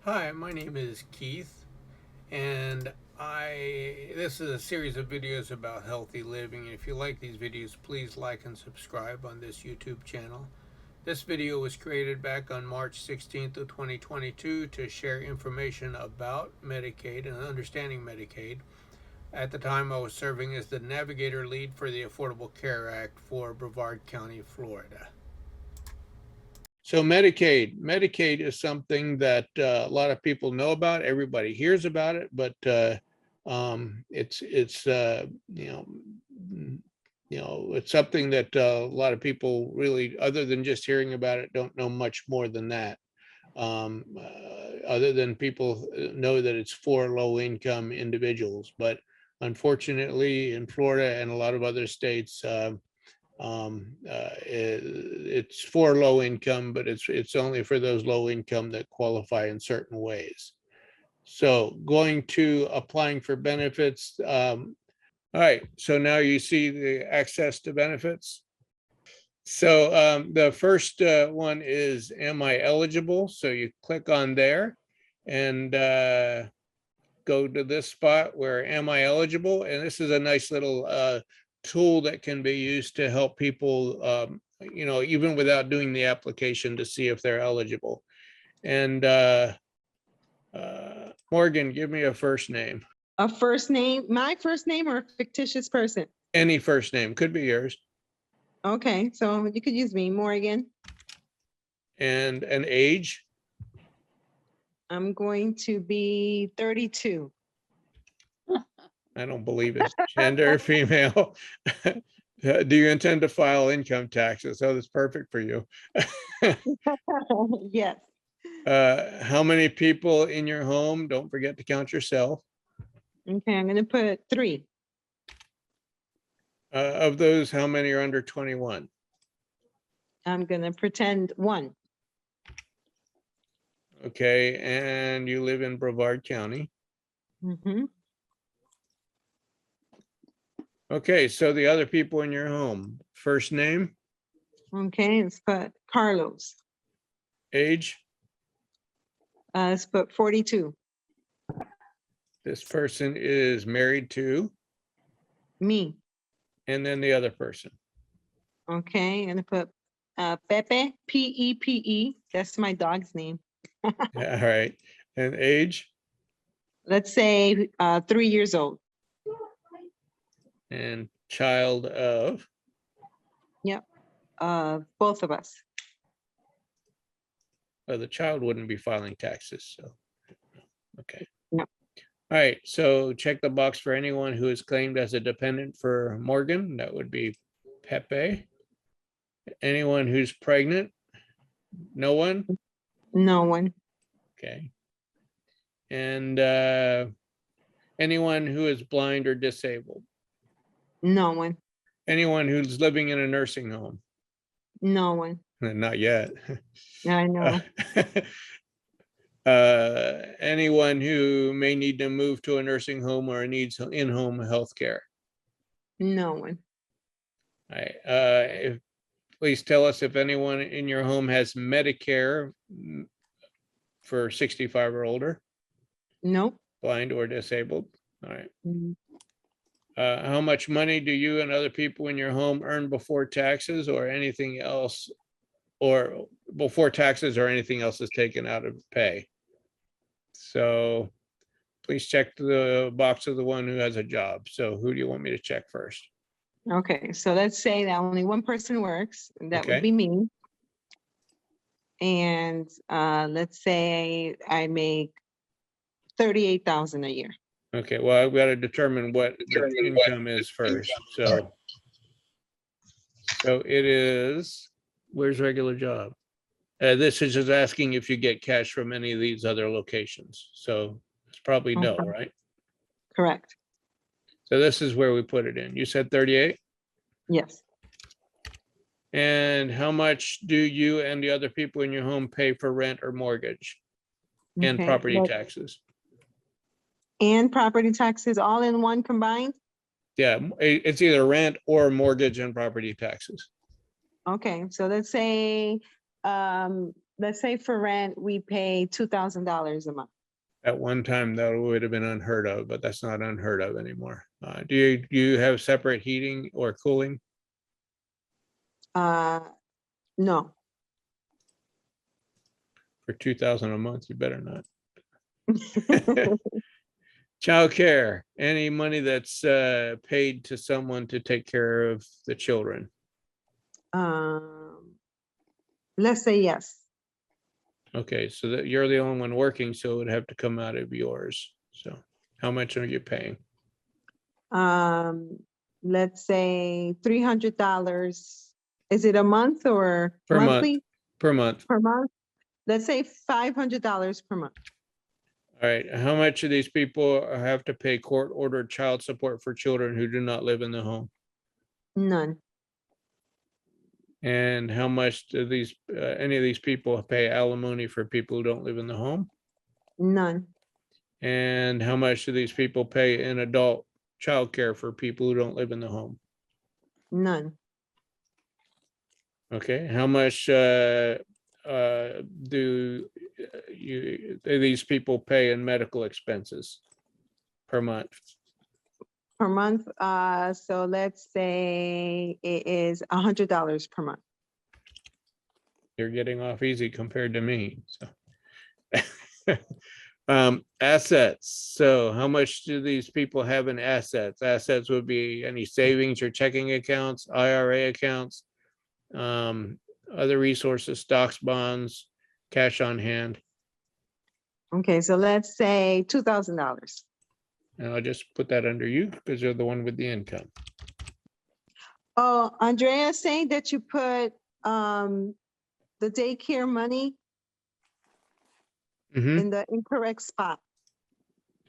Hi, my name is Keith, and this is a series of videos about healthy living. If you like these videos, please like and subscribe on this YouTube channel. This video was created back on March 16th of 2022 to share information about Medicaid and understanding Medicaid. At the time, I was serving as the navigator lead for the Affordable Care Act for Brevard County, Florida. So Medicaid is something that a lot of people know about. Everybody hears about it, but it's it's something that a lot of people really, other than just hearing about it, don't know much more than that. Other than people know that it's for low-income individuals, but unfortunately, in Florida and a lot of other states, it's for low income, but it's only for those low income that qualify in certain ways. So going to applying for benefits. All right, so now you see the access to benefits. So the first one is, am I eligible? So you click on there and go to this spot where am I eligible? And this is a nice little tool that can be used to help people, even without doing the application, to see if they're eligible. And Morgan, give me a first name. A first name, my first name, or a fictitious person? Any first name, could be yours. Okay, so you could use me, Morgan. And an age. I'm going to be 32. I don't believe it's gender, female. Do you intend to file income taxes? Oh, that's perfect for you. Yes. How many people in your home? Don't forget to count yourself. Okay, I'm going to put 3. Of those, how many are under 21? I'm going to pretend 1. Okay, and you live in Brevard County. Mm-hmm. Okay, so the other people in your home, first name, Okay, let's put Carlos. age. Let's put 42. This person is married to, Me. and then the other person. Okay, I'm going to put Pepe, Pepe. That's my dog's name. All right, and age. Let's say 3 years old. And child of. Yep. Both of us. Well, the child wouldn't be filing taxes, so. Okay. No. All right, so check the box for anyone who is claimed as a dependent for Morgan. That would be Pepe. Anyone who's pregnant? No one? No one. Okay. And anyone who is blind or disabled? No one. Anyone who's living in a nursing home? No one. Not yet. I know. Anyone who may need to move to a nursing home or needs in-home health care? No one. All right. Please tell us if anyone in your home has Medicare for 65 or older, Nope. blind or disabled. All right. Mhm. How much money do you and other people in your home earn before taxes or anything else, or before taxes or anything else is taken out of pay? So please check the box of the one who has a job. So who do you want me to check first? Okay, so let's say that only one person works, and that would Okay. be me. And let's say I make 38,000 a year. Okay, well, I've got to determine what the income is first. So it is, where's regular job? This is just asking if you get cash from any of these other locations. So it's probably no, Okay. right? Correct. So this is where we put it in. You said 38? Yes. And how much do you and the other people in your home pay for rent or mortgage and Okay. property taxes? And property taxes all in one combined? Yeah, it's either rent or mortgage and property taxes. Okay, so let's say let's say for rent, we pay $2,000 a month. At one time, that would have been unheard of, but that's not unheard of anymore. Do you have separate heating or cooling? No. For 2,000 a month, you better not. Childcare, any money that's paid to someone to take care of the children. Let's say yes. Okay, so that you're the only one working, so it would have to come out of yours. So how much are you paying? Let's say $300. Is it a month or Per month. monthly? Per month. Per month? Let's say $500 per month. All right, how much of these people have to pay court-ordered child support for children who do not live in the home? None. And how much do any of these people pay alimony for people who don't live in the home? None. And how much do these people pay in adult childcare for people who don't live in the home? None. Okay, how much do these people pay in medical expenses per month? Per month, so let's say it is $100 per month. You're getting off easy compared to me, so. Assets, so how much do these people have in assets? Assets would be any savings or checking accounts, IRA accounts, other resources, stocks, bonds, cash on hand. Okay, so let's say $2,000. And I'll just put that under you because you're the one with the income. Oh, Andrea saying that you put the daycare money Mhm. in the incorrect spot.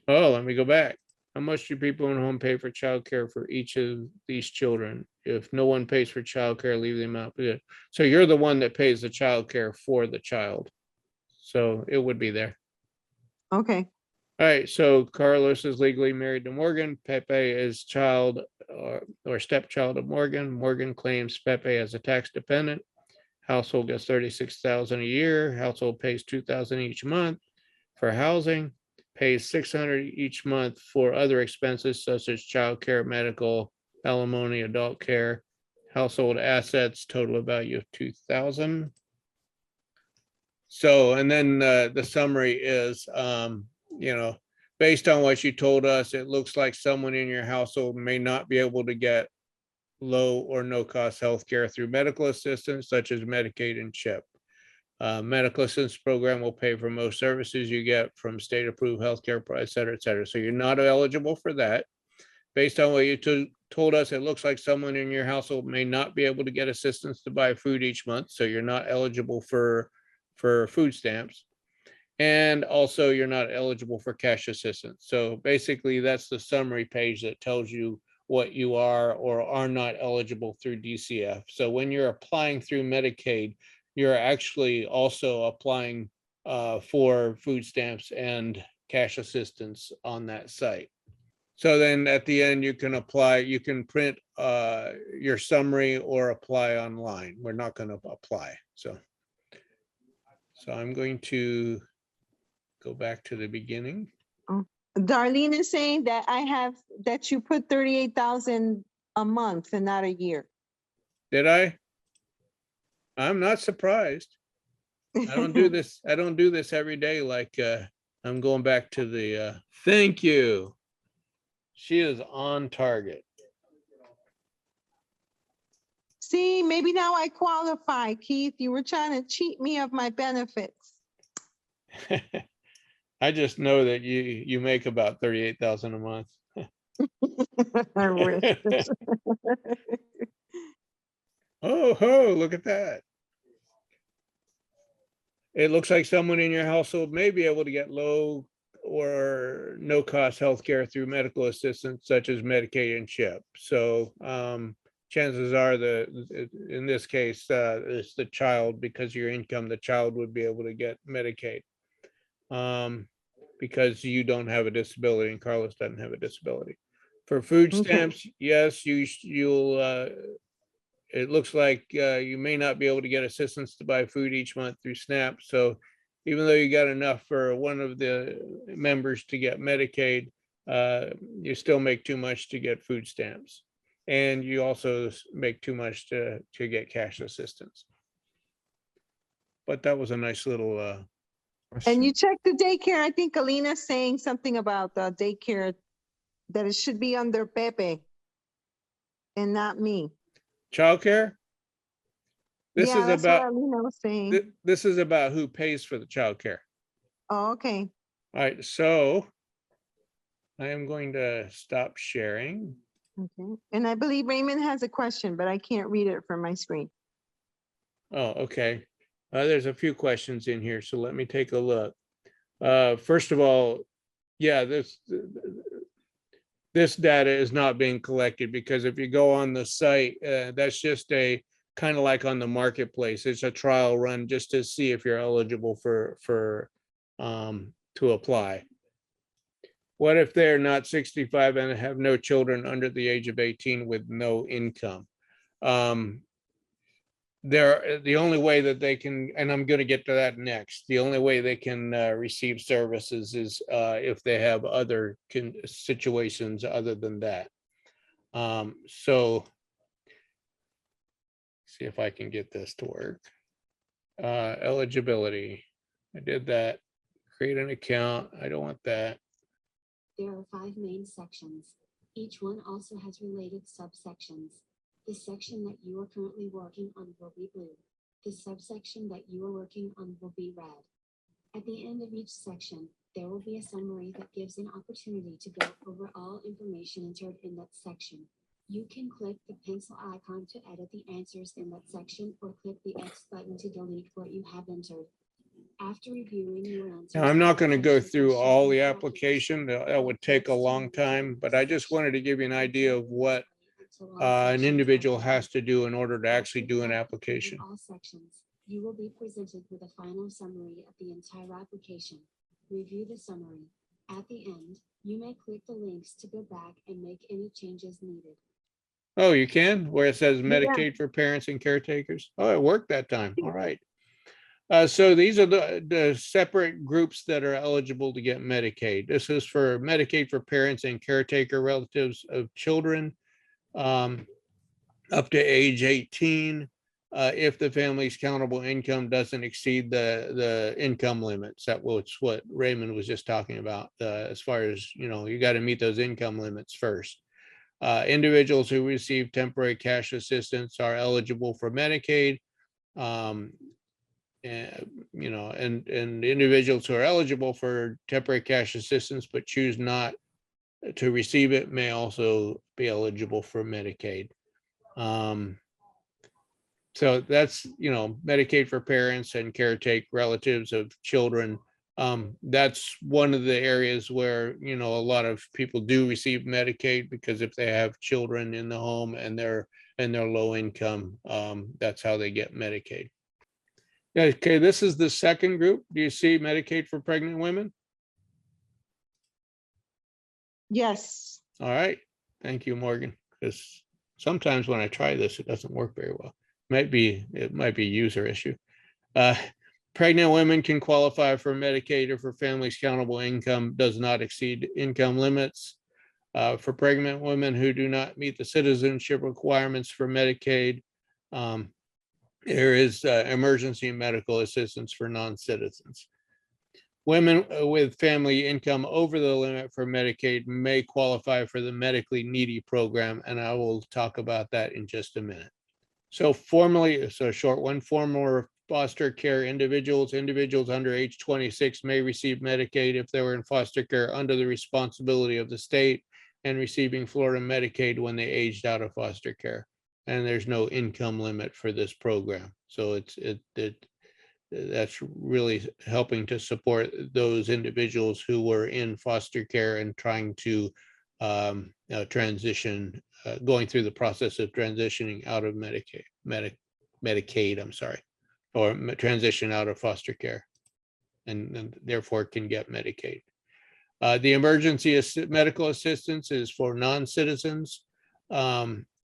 Oh, let me go back. How much do people in home pay for childcare for each of these children? If no one pays for childcare, leave them out. Yeah. So you're the one that pays the childcare for the child. So it would be there. Okay, All right, so Carlos is legally married to Morgan. Pepe is child or stepchild of Morgan. Morgan claims Pepe as a tax dependent. Household gets 36,000 a year. Household pays 2,000 each month for housing, pays 600 each month for other expenses such as childcare, medical, alimony, adult care. Household assets total value of 2,000. So, and then the summary is, based on what you told us, it looks like someone in your household may not be able to get low or no cost healthcare through medical assistance such as Medicaid and CHIP. Medical assistance program will pay for most services you get from state approved healthcare, et cetera, et cetera. So you're not eligible for that. Based on what you told us, it looks like someone in your household may not be able to get assistance to buy food each month. So you're not eligible for food stamps. And also you're not eligible for cash assistance. So basically that's the summary page that tells you what you are or are not eligible through DCF. So when you're applying through Medicaid, you're actually also applying for food stamps and cash assistance on that site. So then at the end, you can apply, you can print your summary or apply online. We're not going to apply. So I'm going to go back to the beginning. Darlene is saying that you put 38,000 a month and not a year. Did I? I'm not surprised. I don't do this. I don't do this every day. Like I'm going back to the, thank you. She is on target. See, maybe now I qualify, Keith. You were trying to cheat me of my benefits. I just know that you make about 38,000 a month. I wish. Oh, ho, look at that. It looks like someone in your household may be able to get low or no cost healthcare through medical assistance such as Medicaid and CHIP. So chances are in this case, it's the child, because of your income, the child would be able to get Medicaid. Because you don't have a disability and Carlos doesn't have a disability. For food stamps, yes, you'll it looks like you may not be able to get assistance to buy food each month through SNAP. So even though you got enough for one of the members to get Medicaid, you still make too much to get food stamps. And you also make too much to get cash assistance. But that was a nice little, And Question. you check the daycare. I think Alina's saying something about the daycare, that it should be under Pepe and not me. childcare. This Yeah, is that's what about, Alina was saying. this is about who pays for the childcare. Oh, okay. All right, so I am going to stop sharing. Okay. And I believe Raymond has a question, but I can't read it from my screen. Oh, okay. There's a few questions in here, so let me take a look. First of all, yeah, this data is not being collected because if you go on the site, that's just a kind of like on the marketplace. It's a trial run just to see if you're eligible to apply. What if they're not 65 and have no children under the age of 18 with no income? The only way that they can, and I'm going to get to that next, the only way they can receive services is if they have other situations other than that. So see if I can get this to work. Eligibility. I did that. Create an account. I don't want that. There are 5 main sections. Each one also has related subsections. The section that you are currently working on will be blue. The subsection that you are working on will be red. At the end of each section, there will be a summary that gives an opportunity to go over all information entered in that section. You can click the pencil icon to edit the answers in that section or click the X button to delete what you have entered. After reviewing your answers. Now, I'm not going to go through all the application. That would take a long time, but I just wanted to give you an idea of what an individual has to do in order to actually do an application. All sections, you will be presented with a final summary of the entire application. Review the summary. At the end, you may click the links to go back and make any changes needed. Oh, you can, where it says Medicaid for parents and caretakers. Oh, it worked that time. All right. So these are the separate groups that are eligible to get Medicaid. This is for Medicaid for parents and caretaker relatives of children up to age 18, if the family's countable income doesn't exceed the income limits. That was what Raymond was just talking about, as far as, you got to meet those income limits first. Individuals who receive temporary cash assistance are eligible for Medicaid. And individuals who are eligible for temporary cash assistance but choose not to receive it may also be eligible for Medicaid. So that's, Medicaid for parents and caretake relatives of children. That's one of the areas where, a lot of people do receive Medicaid, because if they have children in the home and they're low income, that's how they get Medicaid. Okay, this is the second group. Do you see Medicaid for pregnant women? Yes. All right, thank you, Morgan. Because sometimes when I try this, it doesn't work very well. It might be a user issue. Pregnant women can qualify for Medicaid if her family's countable income does not exceed income limits. For pregnant women who do not meet the citizenship requirements for Medicaid, there is emergency medical assistance for non-citizens. Women with family income over the limit for Medicaid may qualify for the medically needy program, and I will talk about that in just a minute. So a short one, former foster care individuals under age 26 may receive Medicaid if they were in foster care under the responsibility of the state and receiving Florida Medicaid when they aged out of foster care. And there's no income limit for this program. So that's really helping to support those individuals who were in foster care and trying to transition, going through the process of transitioning out of Medicaid, I'm sorry, or transition out of foster care, and therefore can get Medicaid. The emergency medical assistance is for non-citizens,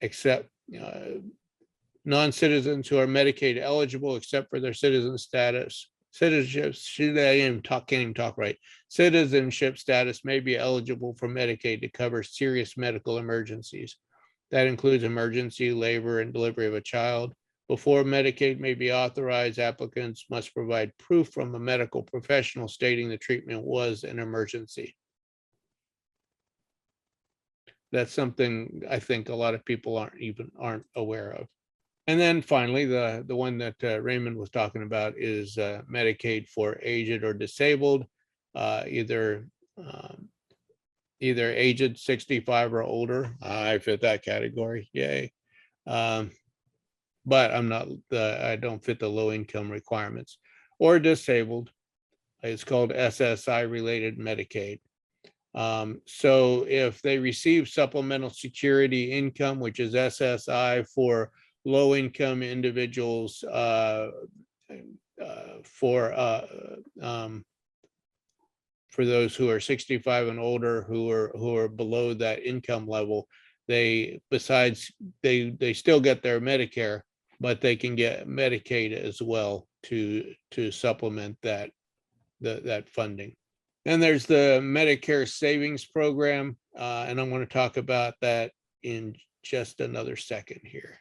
except Non-citizens who are Medicaid eligible except for their citizen status, citizenship, can't even talk right. Citizenship status may be eligible for Medicaid to cover serious medical emergencies. That includes emergency labor and delivery of a child. Before Medicaid may be authorized, applicants must provide proof from a medical professional stating the treatment was an emergency. That's something I think a lot of people aren't aware of. And then finally, the one that Raymond was talking about is Medicaid for aged or disabled, either aged 65 or older. I fit that category, yay. But I don't fit the low income requirements. Or disabled, it's called SSI related Medicaid. So if they receive supplemental security income, which is SSI for low income individuals, for those who are 65 and older, who are below that income level, they still get their Medicare, but they can get Medicaid as well to supplement that funding. And there's the Medicare Savings Program, and I'm going to talk about that in just another second here.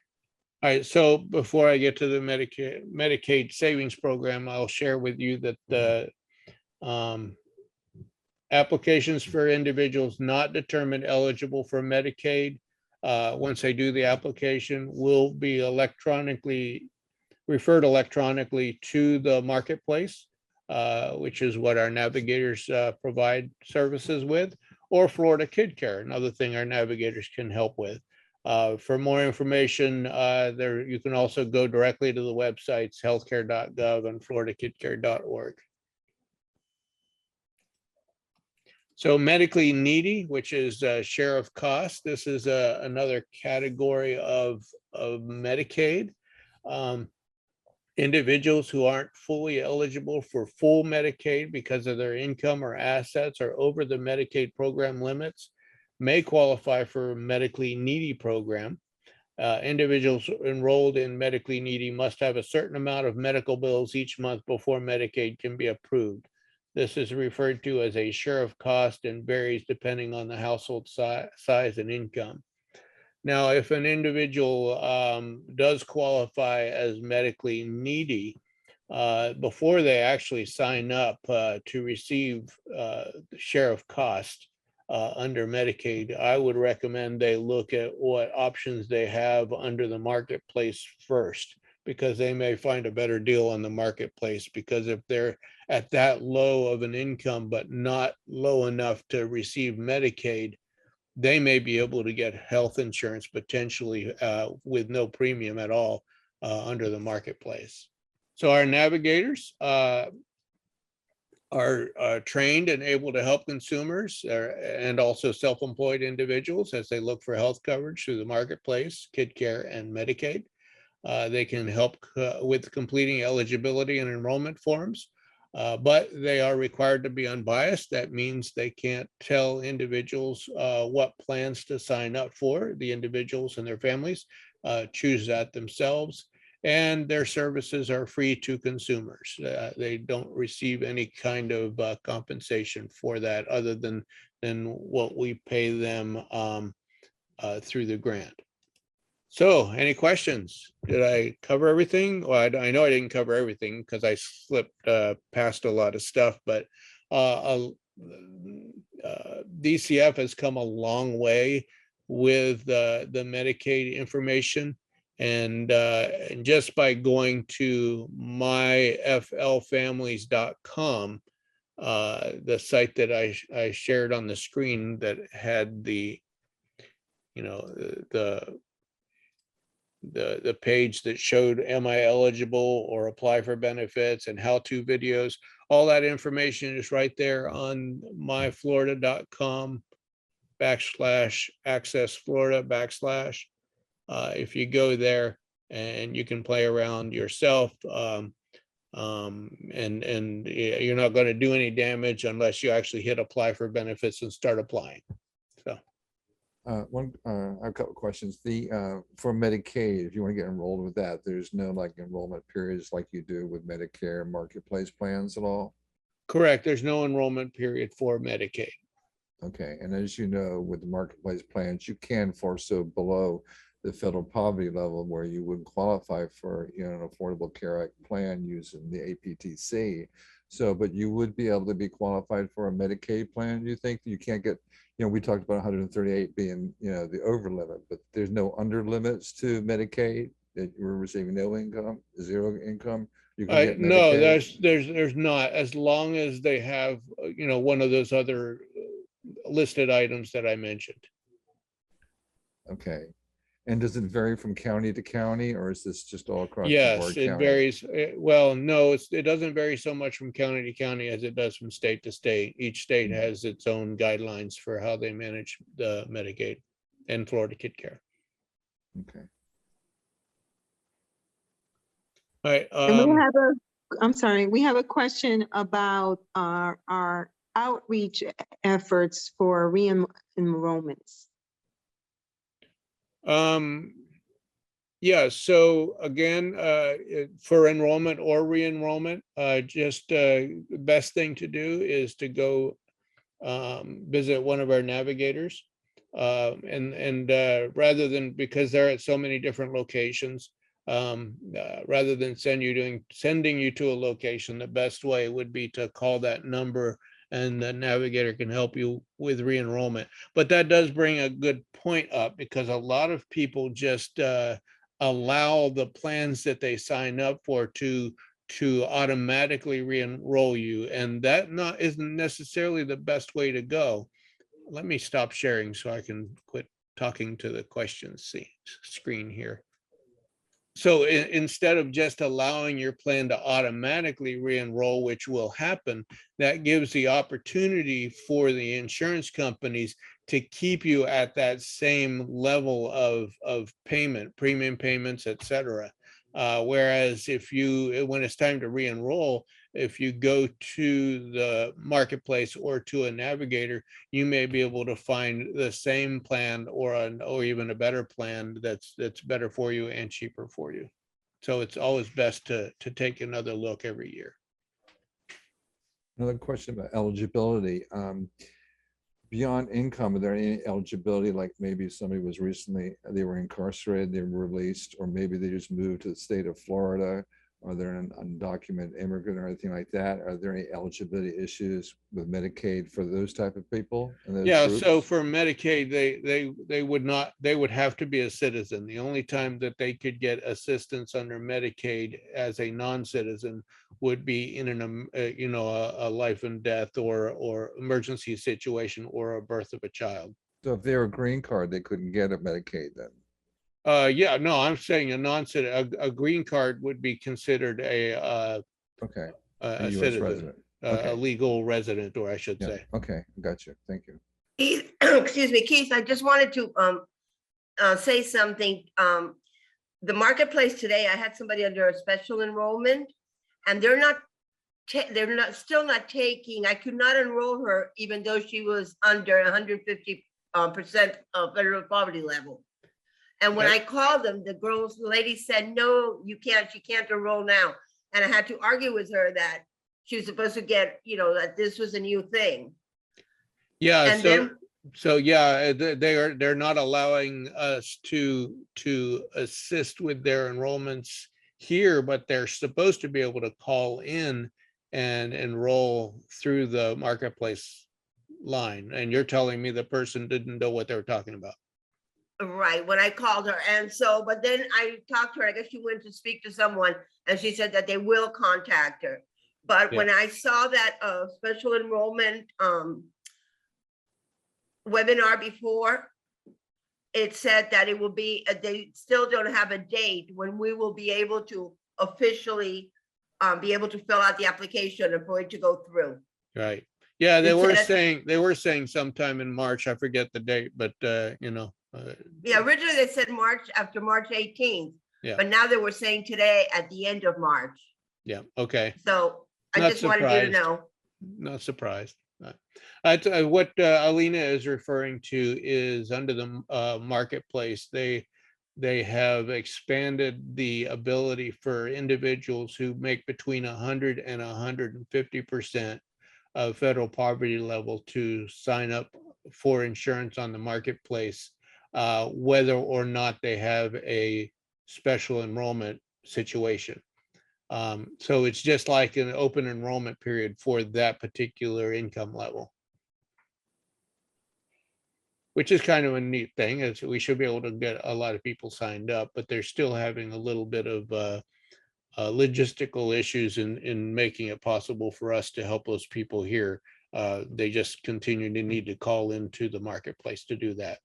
All right, so before I get to the Medicaid Savings Program, I'll share with you that the applications for individuals not determined eligible for Medicaid, once they do the application, will be referred electronically to the marketplace, which is what our navigators provide services with, or Florida Kid Care, another thing our navigators can help with. For more information, you can also go directly to the websites healthcare.gov and floridakidcare.org. So medically needy, which is share of cost. This is another category of Medicaid. Individuals who aren't fully eligible for full Medicaid because of their income or assets or over the Medicaid program limits may qualify for medically needy program. Individuals enrolled in medically needy must have a certain amount of medical bills each month before Medicaid can be approved. This is referred to as a share of cost and varies depending on the household size and income. Now, if an individual does qualify as medically needy, before they actually sign up to receive the share of cost under Medicaid, I would recommend they look at what options they have under the marketplace first, because they may find a better deal on the marketplace. Because if they're at that low of an income, but not low enough to receive Medicaid, they may be able to get health insurance potentially with no premium at all under the marketplace. So our navigators are trained and able to help consumers and also self-employed individuals as they look for health coverage through the marketplace, Kid Care, and Medicaid. They can help with completing eligibility and enrollment forms, but they are required to be unbiased. That means they can't tell individuals what plans to sign up for. The individuals and their families choose that themselves, and their services are free to consumers. They don't receive any kind of compensation for that other than what we pay them through the grant. So any questions? Did I cover everything? Well, I know I didn't cover everything because I slipped past a lot of stuff, but DCF has come a long way with the Medicaid information. And just by going to myflfamilies.com, the site that I shared on the screen that had the page that showed am I eligible or apply for benefits and how-to videos, all that information is right there on myflorida.com/accessflorida/. If you go there, and you can play around yourself, and you're not going to do any damage unless you actually hit apply for benefits and start applying. So I have a couple of questions. For Medicaid, if you want to get enrolled with that, there's no like enrollment periods like you do with Medicare marketplace plans at all? Correct. There's no enrollment period for Medicaid. Okay, and as you know, with the marketplace plans, you can fall so below the federal poverty level where you would qualify for, an Affordable Care Act plan using the APTC. So, but you would be able to be qualified for a Medicaid plan. You think you can't get, we talked about 138 being, the over limit, but there's no under limits to Medicaid that you're receiving no income, zero income. You can get No, Medicaid. there's not, as long as they have, one of those other listed items that I mentioned. Okay. And does it vary from county to county, or is this just all across the Yes, board it county? varies. Well, no, it doesn't vary so much from county to county as it does from state to state. Each state has its own guidelines for how they manage the Medicaid and Florida Kid Care. Okay. All right. And we have I'm sorry, we have a question about our outreach efforts for re-enrollments. Yeah, so again, for enrollment or re-enrollment, just the best thing to do is to go visit one of our navigators. And rather than, because they're at so many different locations, rather than sending you to a location, the best way would be to call that number and the navigator can help you with re-enrollment. But that does bring a good point up, because a lot of people just allow the plans that they sign up for to automatically re-enroll you, and that isn't necessarily the best way to go. Let me stop sharing so I can quit talking to the questions screen here. So instead of just allowing your plan to automatically re-enroll, which will happen, that gives the opportunity for the insurance companies to keep you at that same level of payment, premium payments, et cetera. Whereas when it's time to re-enroll, if you go to the marketplace or to a navigator, you may be able to find the same plan or even a better plan that's better for you and cheaper for you. So it's always best to take another look every year. Another question about eligibility. Beyond income, are there any eligibility, like maybe somebody was recently, they were incarcerated, they were released, or maybe they just moved to the state of Florida? Are there an undocumented immigrant or anything like that? Are there any eligibility issues with Medicaid for those type of people? Yeah, so for Medicaid, they would have to be a citizen. The only time that they could get assistance under Medicaid as a non-citizen would be in a life and death or emergency situation or a birth of a child. So if they're a green card, they couldn't get a Medicaid then? Yeah, no, I'm saying a non-citizen, a green card would be considered a Okay, a US citizen, resident. a Okay. legal resident, or I should Yeah, say. okay, got you. Thank you. Keith, excuse me, Keith, I just wanted to say something. The marketplace today, I had somebody under a special enrollment, and still not taking. I could not enroll her even though she was under 150% of federal poverty level. And when I called them, the lady said, "No, you can't. She can't enroll now." And I had to argue with her that she was supposed to get, that this was a new thing. Yeah, And so yeah, they're not allowing us to assist with their enrollments here, but they're supposed to be able to call in and enroll through the marketplace line. And you're telling me the person didn't know what they were talking about. Right, when I called her. And so, but then I talked to her, I guess she went to speak to someone, and she said that they will contact her. But when I saw that special enrollment webinar before, it said that it will be, they still don't have a date when we will be able to officially be able to fill out the application and for it to go through. Right. Yeah, they It were saying sometime in March. I forget the date, but yeah, originally they said after March 18th. Yeah. But now they were saying today at the end of March. Yeah. Okay. So I Not just wanted you to surprised. know. Not surprised. What Alina is referring to is under the marketplace, they have expanded the ability for individuals who make between 100 and 150% of federal poverty level to sign up for insurance on the marketplace, whether or not they have a special enrollment situation. So it's just like an open enrollment period for that particular income level. Which is kind of a neat thing, is we should be able to get a lot of people signed up, but they're still having a little bit of logistical issues in making it possible for us to help those people here. They just continue to need to call into the marketplace to do that.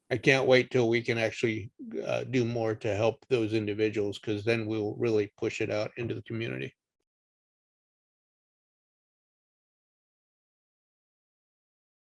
I can't wait till we can actually do more to help those individuals, because then we'll really push it out into the community.